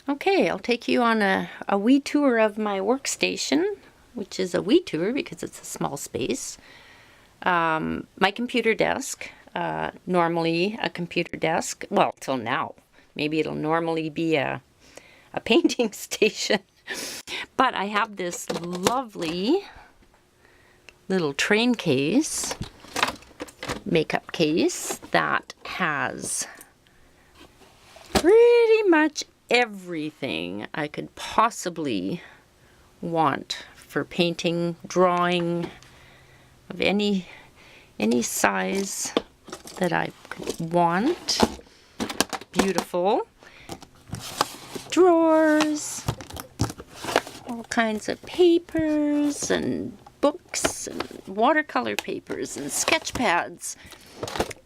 Okay, I'll take you on a wee tour of my workstation, which is a wee tour because it's a small space. My computer desk, normally a computer desk, well, till now. Maybe it'll normally be a painting station. But I have this lovely little train case, makeup case, that has pretty much everything I could possibly want for painting, drawing, of any size that I could want. Beautiful drawers, all kinds of papers and books and watercolor papers and sketch pads.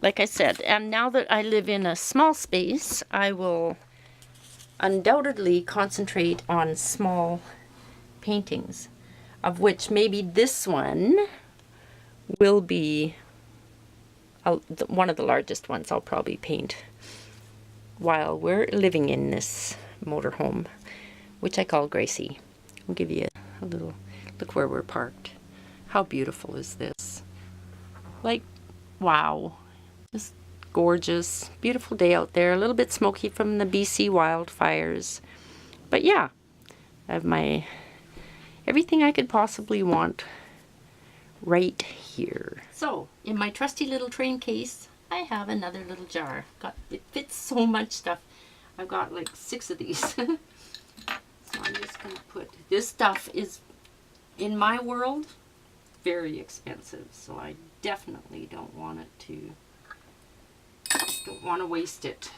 Like I said, and now that I live in a small space, I will undoubtedly concentrate on small paintings, of which maybe this one will be one of the largest ones I'll probably paint while we're living in this motorhome, which I call Gracie. I'll give you a little look where we're parked. How beautiful is this? Like, wow. Just gorgeous. Beautiful day out there. A little bit smoky from the BC wildfires. But yeah, I have everything I could possibly want right here. So, in my trusty little train case, I have another little jar. It fits so much stuff. I've got like 6 of these. So I'm just going to put, this stuff is, in my world, very expensive. So I definitely don't want to waste it.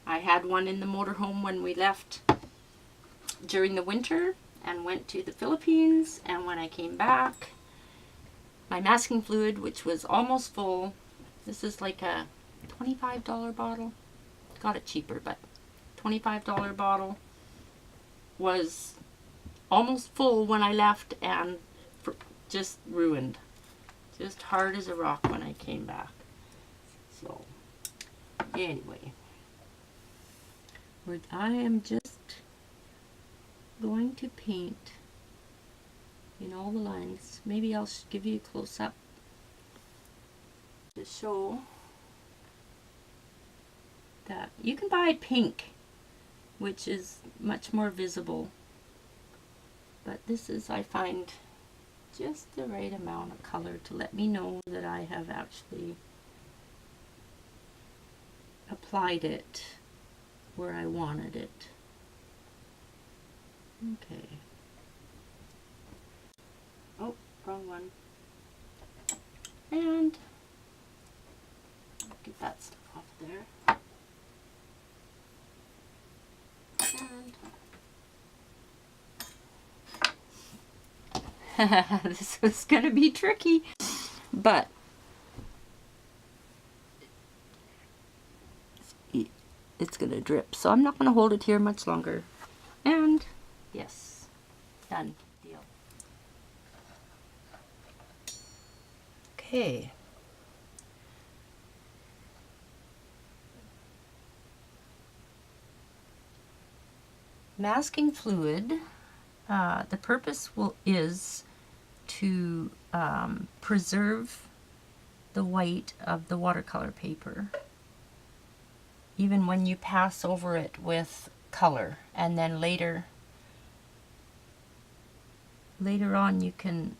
I had one in the motorhome when we left during the winter and went to the Philippines, and when I came back, my masking fluid, which was almost full, this is like a $25 bottle, got it cheaper, but $25 bottle, was almost full when I left and just ruined. Just hard as a rock when I came back. So, anyway, I am just going to paint in all the lines. Maybe I'll give you a close-up to show that you can buy pink, which is much more visible, but this is, I find, just the right amount of color to let me know that I have actually applied it where I wanted it. Okay. Oh, wrong one. And get that stuff off there. And this is going to be tricky, but it's going to drip, so I'm not going to hold it here much longer. And yes, done. Deal. Okay. Masking fluid, the purpose is to preserve the white of the watercolor paper, even when you pass over it with color, and then later on you can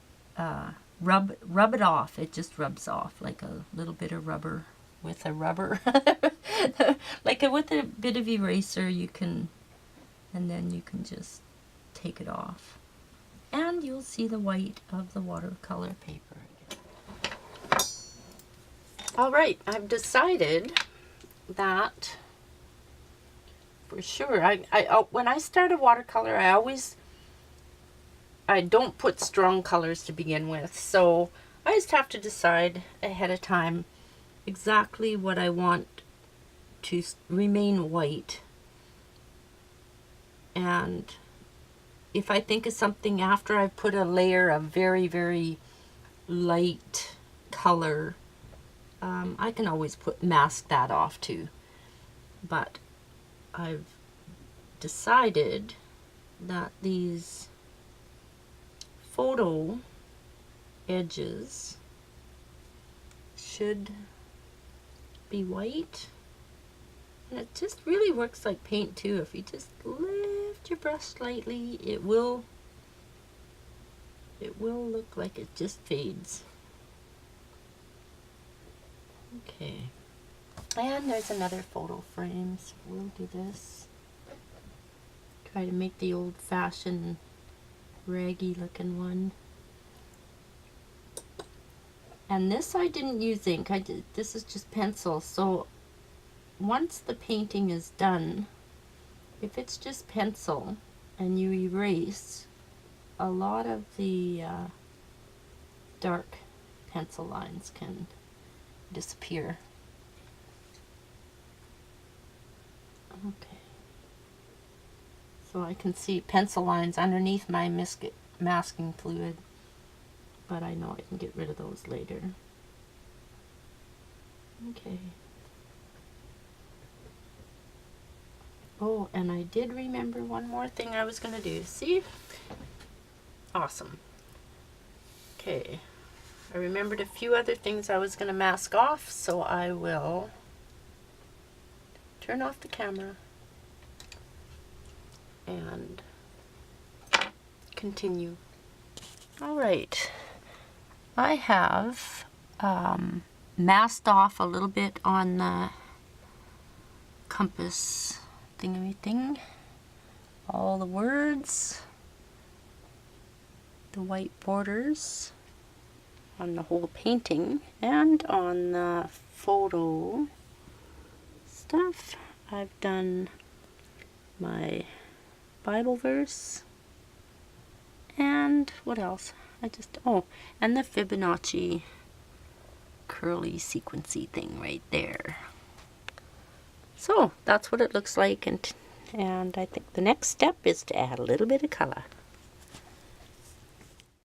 rub it off. It just rubs off like a little bit of rubber with a rubber like with a bit of eraser. You can, and then you can just take it off, and you'll see the white of the watercolor paper. All right, I've decided that for sure, when I start a watercolor, I don't put strong colors to begin with, so I just have to decide ahead of time exactly what I want to remain white. And if I think of something after I've put a layer of very, very light color, I can always mask that off too. But I've decided that these photo edges should be white. And it just really works like paint too. If you just lift your brush slightly, it will look like it just fades. Okay. And there's another photo frame, so we'll do this. Try to make the old-fashioned raggy looking one. And this I didn't use ink. This is just pencil. So once the painting is done, if it's just pencil and you erase, a lot of the dark pencil lines can disappear. Okay. So I can see pencil lines underneath my masking fluid, but I know I can get rid of those later. Okay. Oh, and I did remember one more thing I was going to do. See? Awesome. Okay. I remembered a few other things I was going to mask off, so I will turn off the camera and continue. All right. I have masked off a little bit on the compass thingy, all the words, the white borders on the whole painting, and on the photo stuff. I've done my Bible verse, and what else? And the Fibonacci curly sequency thing right there. So that's what it looks like, and I think the next step is to add a little bit of color.